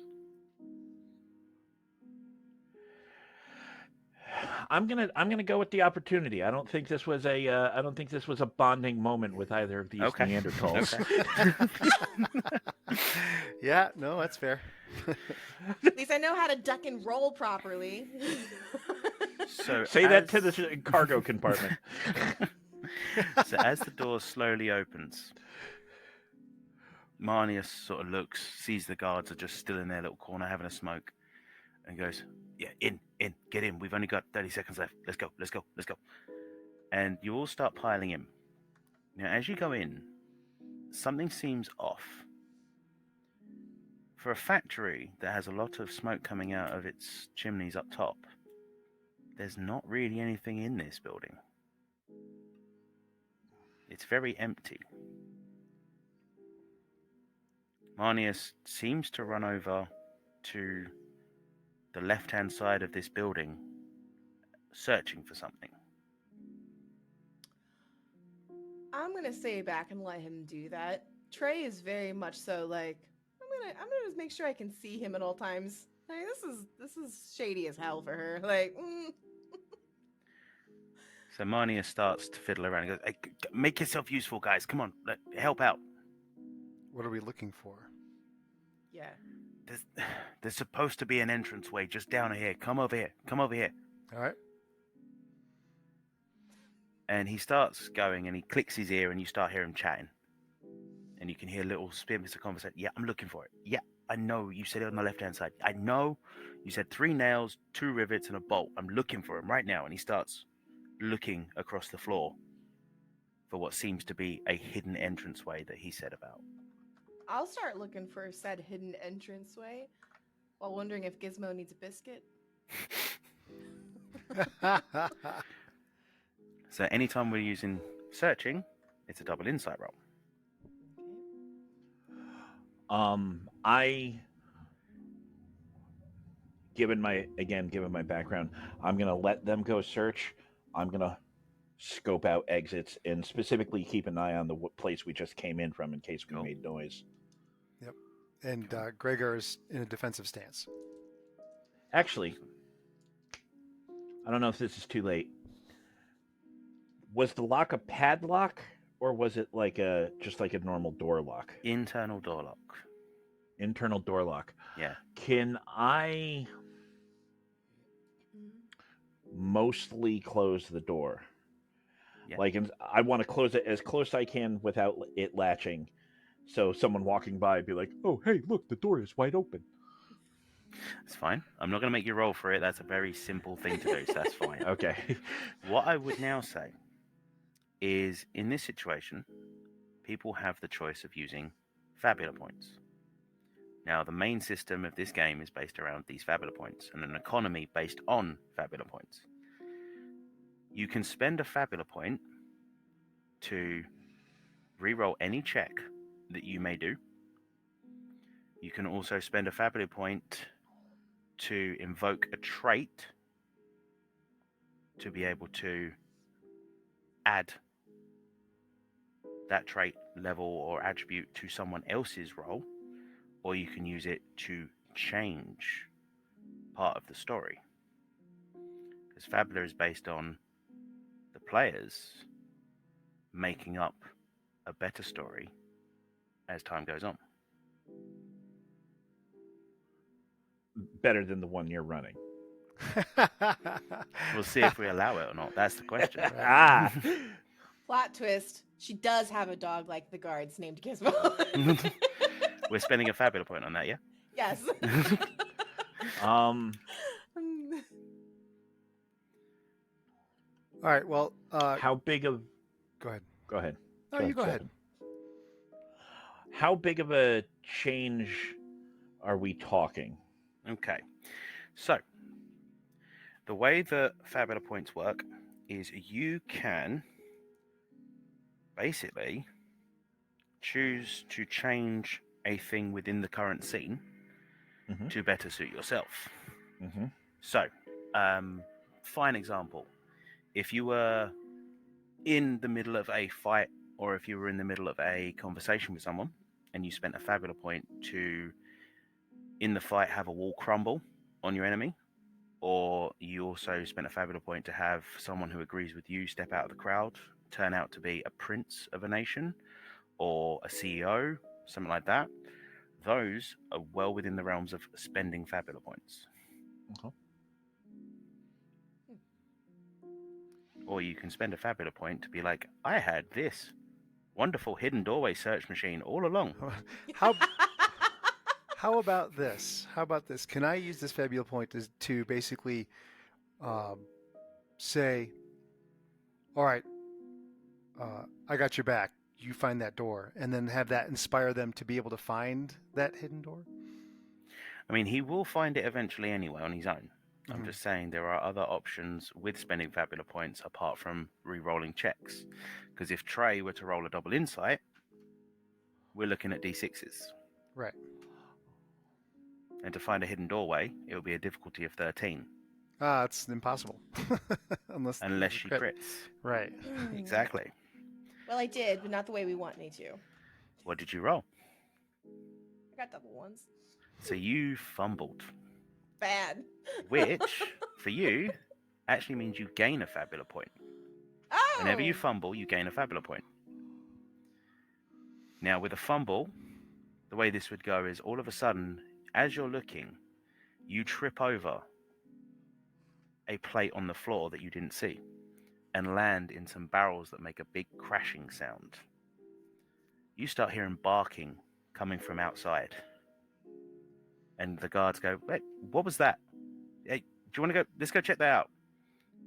B: I'm gonna go with the opportunity. I don't think this was a bonding moment with either of these
A: Okay.
B: Neanderthals.
A: Okay.
C: Yeah, no, that's fair.
D: At least I know how to duck and roll properly.
A: So
B: Say that to the cargo compartment.
A: So as the door slowly opens, Marnius sort of looks, sees the guards are just still in their little corner having a smoke, and goes, "Yeah, in, get in. We've only got 30 seconds left. Let's go. And you all start piling in. Now, as you go in, something seems off. For a factory that has a lot of smoke coming out of its chimneys up top, there's not really anything in this building. It's very empty. Marnius seems to run over to the left-hand side of this building, searching for something.
D: I'm gonna stay back and let him do that. Trey is very much so like, I'm gonna just make sure I can see him at all times. Like, this is shady as hell for her. Like,
A: So Marnius starts to fiddle around and goes, "Hey, make yourself useful, guys. Come on, help out.
C: What are we looking for?
D: yeah.
A: There's supposed to be an entranceway just down here. Come over here.
C: All right.
A: And he starts going and he clicks his ear and you start hearing him chatting. And you can hear little snippets of conversation. Yeah, I'm looking for it. Yeah, I know you said it on the left-hand side. I know you said 3 nails, 2 rivets, and a bolt. I'm looking for him right now. And he starts looking across the floor for what seems to be a hidden entranceway that he said about.
D: I'll start looking for said hidden entranceway while wondering if Gizmo needs a biscuit.
A: So anytime we're using searching, it's a double insight roll.
B: I given my background, I'm gonna let them go search. I'm gonna scope out exits and specifically keep an eye on the place we just came in from in case we
A: Cool.
B: made noise.
C: Yep. And Gregor is in a defensive stance.
B: Actually, I don't know if this is too late. Was the lock a padlock or was it like just like a normal door lock?
A: Internal door lock.
B: Internal door lock.
A: Yeah.
B: Can I mostly close the door?
A: Yeah.
B: Like, I want to close it as close as I can without it latching. So someone walking by be like, "Oh, hey, look, the door is wide open."
A: It's fine. I'm not going to make you roll for it. That's a very simple thing to do, so that's fine.
B: Okay.
A: What I would now say is, in this situation, people have the choice of using Fabula points. Now, the main system of this game is based around these Fabula points and an economy based on Fabula points. You can spend a Fabula point to reroll any check that you may do. You can also spend a Fabula point to invoke a trait to be able to add that trait level or attribute to someone else's roll, or you can use it to change part of the story. Because Fabula is based on the players making up a better story as time goes on.
B: better than the one you're running.
A: We'll see if we allow it or not. That's the question.
B: Ah,
D: Plot twist. She does have a dog like the guards named Gizmo.
A: We're spending a Fabula point on that, yeah?
D: Yes.
B: um,
C: All right. Well,
B: how big of?
C: go ahead.
B: Go ahead.
C: No, you go ahead.
B: Stephan. How big of a change are we talking?
A: Okay. So, the way that Fabula points work is you can basically choose to change a thing within the current scene
B: Mhm.
A: to better suit yourself.
B: Mm-hmm.
A: So, fine example. If you were in the middle of a fight, or if you were in the middle of a conversation with someone, and you spent a Fabula point to, in the fight, have a wall crumble on your enemy, or you also spent a Fabula point to have someone who agrees with you step out of the crowd, turn out to be a prince of a nation, or a CEO, something like that, those are well within the realms of spending Fabula points.
B: Uh-huh.
A: Or you can spend a Fabula point to be like, I had this wonderful hidden doorway search machine all along.
C: How about this? How about this? Can I use this Fabula point to basically say, all right, I got your back. You find that door, and then have that inspire them to be able to find that hidden door?
A: I mean, he will find it eventually anyway on his own. I'm
C: Mhm.
A: just saying there are other options with spending Fabula points apart from re-rolling checks. Because if Trey were to roll a double insight, we're looking at D6s.
C: Right.
A: And to find a hidden doorway, it will be a difficulty of 13.
C: It's impossible. Unless
A: She
C: crit.
A: crits.
C: Right.
A: Exactly.
D: Well, I did, but not the way we want me to.
A: What did you roll?
D: I got double ones.
A: So you fumbled.
D: Bad.
A: Which, for you, actually means you gain a Fabula point.
D: Oh!
A: Whenever you fumble, you gain a Fabula point. Now, with a fumble, the way this would go is all of a sudden, as you're looking, you trip over a plate on the floor that you didn't see and land in some barrels that make a big crashing sound. You start hearing barking coming from outside. And the guards go, "Wait, what was that? Hey, do you want to go? Let's go check that out."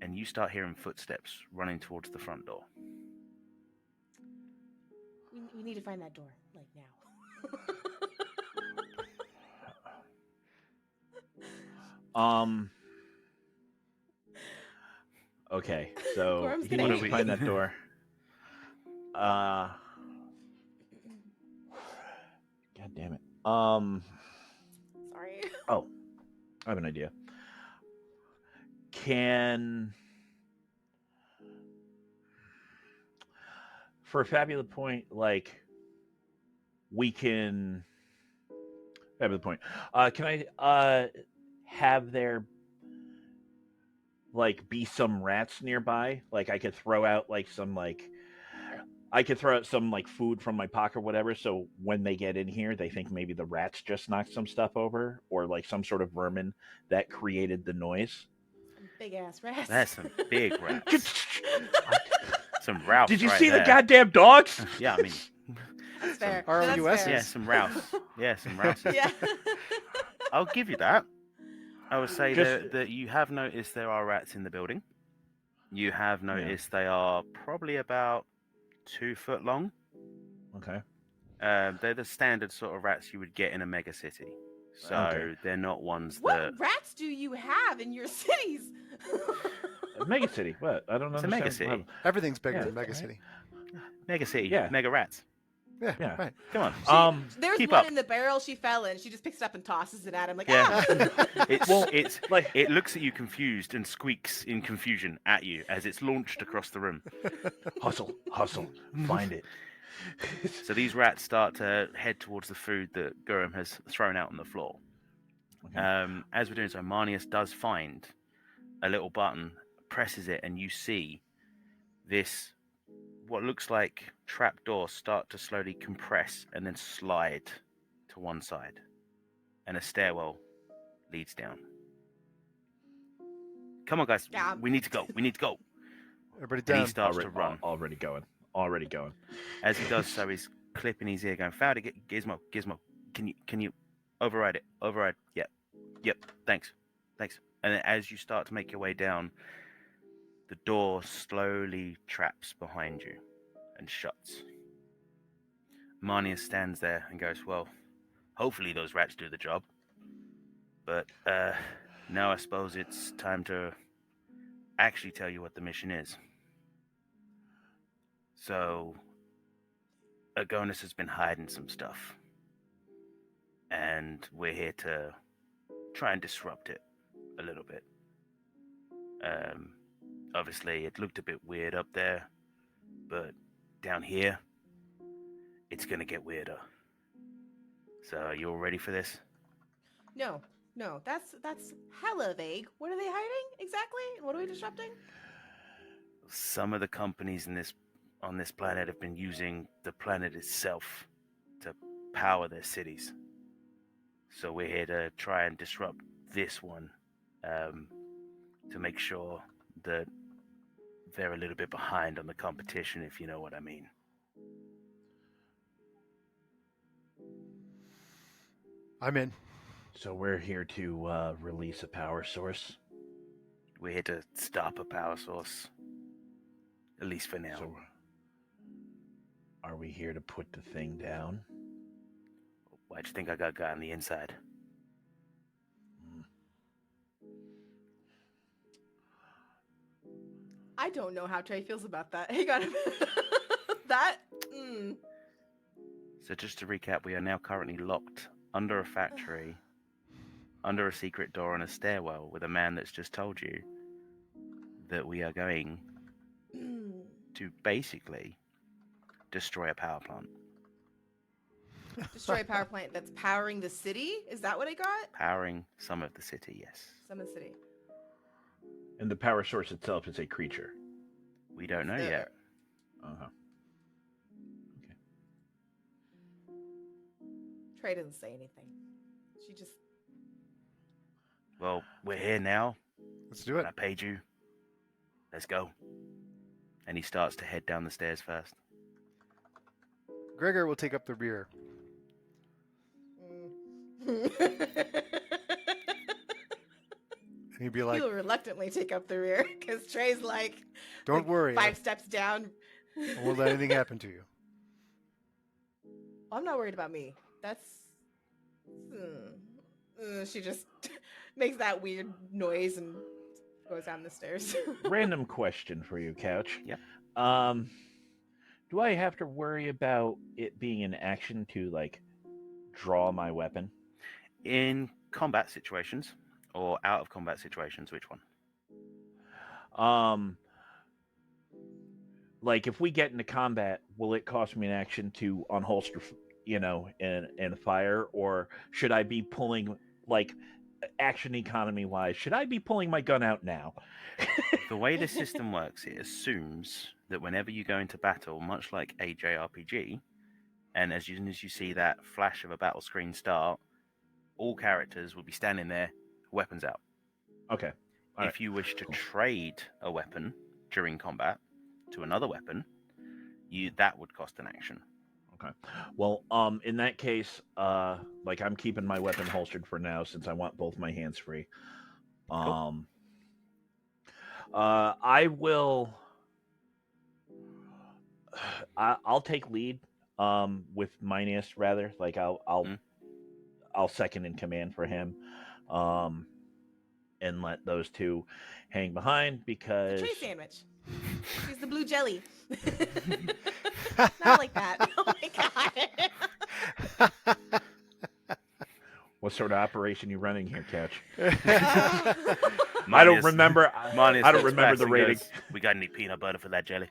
A: And you start hearing footsteps running towards the front door.
D: We need to find that door, like now.
B: Okay, so
D: Gorm's
B: he
D: gonna
B: needs
A: hate
B: to
A: me.
B: find that door. God damn it.
D: Sorry.
B: Oh, I have an idea. Can for a Fabula point, like we can Fabula point. Can I have there like be some rats nearby? Like I could throw out like some like I could throw out some like food from my pocket or whatever, so when they get in here they think maybe the rats just knocked some stuff over or like some sort of vermin that created the noise.
D: Some big ass rats.
A: That's some big rats. Some Ralphs.
B: Did you
A: right
B: see
A: there.
B: the goddamn dogs?
A: Yeah, I mean,
D: That's fair.
C: ROUSs.
D: That's fair.
A: yeah, some Ralphs. Yeah, some Ralphs.
D: Yeah.
A: I'll give you that. I would say
B: Just-
A: that you have noticed there are rats in the building. You have noticed they are probably about 2 foot long.
B: Okay.
A: They're the standard sort of rats you would get in a mega city. So
B: Okay.
A: they're not ones
D: What
A: that.
D: rats do you have in your cities?
B: Mega city. What? I don't
A: It's a
B: understand.
A: mega city.
C: Everything's bigger
B: Yeah,
C: than Mega
B: right.
C: City.
A: Mega city.
B: Yeah.
A: Mega rats.
C: Yeah.
B: Yeah.
C: Right.
A: Come on.
D: There's
A: keep
D: one
A: up.
D: in the barrel she fell in. She just picks it up and tosses it at him like,
A: Yeah.
D: ah!
A: It's
B: like
A: it looks at you confused and squeaks in confusion at you as it's launched across the room.
B: hustle, find it.
A: So these rats start to head towards the food that Gurum has thrown out on the floor.
B: Okay.
A: As we're doing so, Marnius does find a little button, presses it, and you see this, what looks like trapdoor, start to slowly compress and then slide to one side. And a stairwell leads down. Come on, guys.
D: Yeah.
A: We need to go. We need to go.
C: Everybody
A: And he
C: down.
A: starts to run.
B: Already going. Already going.
A: As he does so, he's clipping his ear, going, "Fowdy, Gizmo, can you override it? Override. Yep. Thanks. And then as you start to make your way down, the door slowly traps behind you and shuts. Marnia stands there and goes, "Well, hopefully those rats do the job. But now I suppose it's time to actually tell you what the mission is." So, Agonis has been hiding some stuff. And we're here to try and disrupt it a little bit. Obviously, it looked a bit weird up there, but down here, it's going to get weirder. So, you all ready for this?
D: No, that's hella vague. What are they hiding exactly? What are we disrupting?
A: Some of the companies on this planet have been using the planet itself to power their cities. So we're here to try and disrupt this one, to make sure that they're a little bit behind on the competition, if you know what I mean.
C: I'm in.
B: So we're here to release a power source.
A: We're here to stop a power source, at least for now.
B: So are we here to put the thing down?
A: Why'd you think I got on the inside?
D: I don't know how Trey feels about that. Hang on a minute. That.
A: So just to recap, we are now currently locked under a factory, under a secret door on a stairwell with a man that's just told you that we are going to basically destroy a power plant.
D: Destroy a power plant that's powering the city? Is that what I got?
A: Powering some of the city, yes.
D: Some of the city.
B: And the power source itself is a creature.
A: We don't know yet.
B: Uh-huh.
D: Trey doesn't say anything. She just...
A: Well, we're here now.
C: Let's do it.
A: I paid you. Let's go. And he starts to head down the stairs first.
C: Gregor will take up the rear. And he'd be like,
D: He'll reluctantly take up the rear because Trey's like,
C: "Don't worry.
D: 5 steps down.
C: I won't let anything happen to you."
D: I'm not worried about me. That's... She just makes that weird noise and goes down the stairs.
B: Random question for you, Couch.
A: Yep.
B: Do I have to worry about it being an action to, like, draw my weapon?
A: In combat situations or out of combat situations, which one?
B: Like, if we get into combat, will it cost me an action to unholster, and fire? Or should I be pulling, like, action economy wise, should I be pulling my gun out now?
A: The way the system works, it assumes that whenever you go into battle, much like a JRPG, and as soon as you see that flash of a battle screen start, all characters will be standing there, weapons out.
B: Okay. All
A: if you wish to trade a weapon during combat to another weapon, that would cost an action.
B: Okay. Well, in that case, like, I'm keeping my weapon holstered for now since I want both my hands free.
A: Cool.
B: I will. I'll take lead. With Minas rather. Like, I'll second in command for him. And let those two hang behind because
D: Trey sandwich. She's the blue jelly. Not like that. Oh my god.
B: What sort of operation you running here, Couch?
A: I
B: don't remember. I don't remember the rating.
A: We got any peanut butter for that jelly?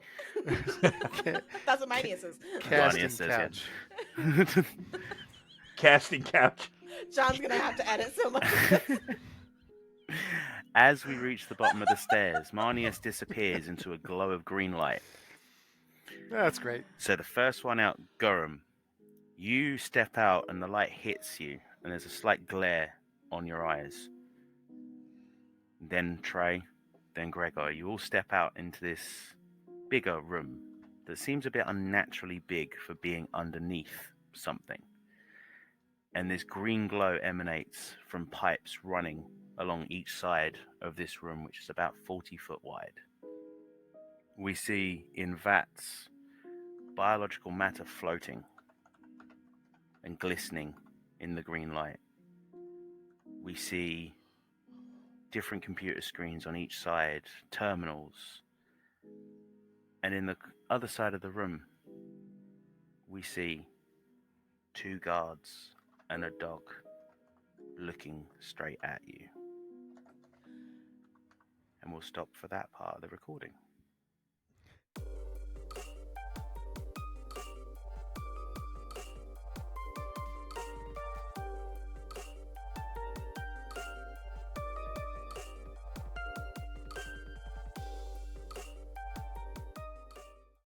D: That's what my niece is.
C: Casting
A: says,
C: couch.
B: Casting Couch.
D: John's gonna have to edit so much.
A: As we reach the bottom of the stairs, Marnius disappears into a glow of green light.
C: That's great.
A: So the first one out, Gorham, you step out and the light hits you, and there's a slight glare on your eyes. Then Trey, then Gregor, you all step out into this bigger room that seems a bit unnaturally big for being underneath something. And this green glow emanates from pipes running along each side of this room, which is about 40 foot wide. We see in vats biological matter floating and glistening in the green light. We see different computer screens on each side, terminals, and in the other side of the room, we see 2 guards and a dog looking straight at you. And we'll stop for that part of the recording.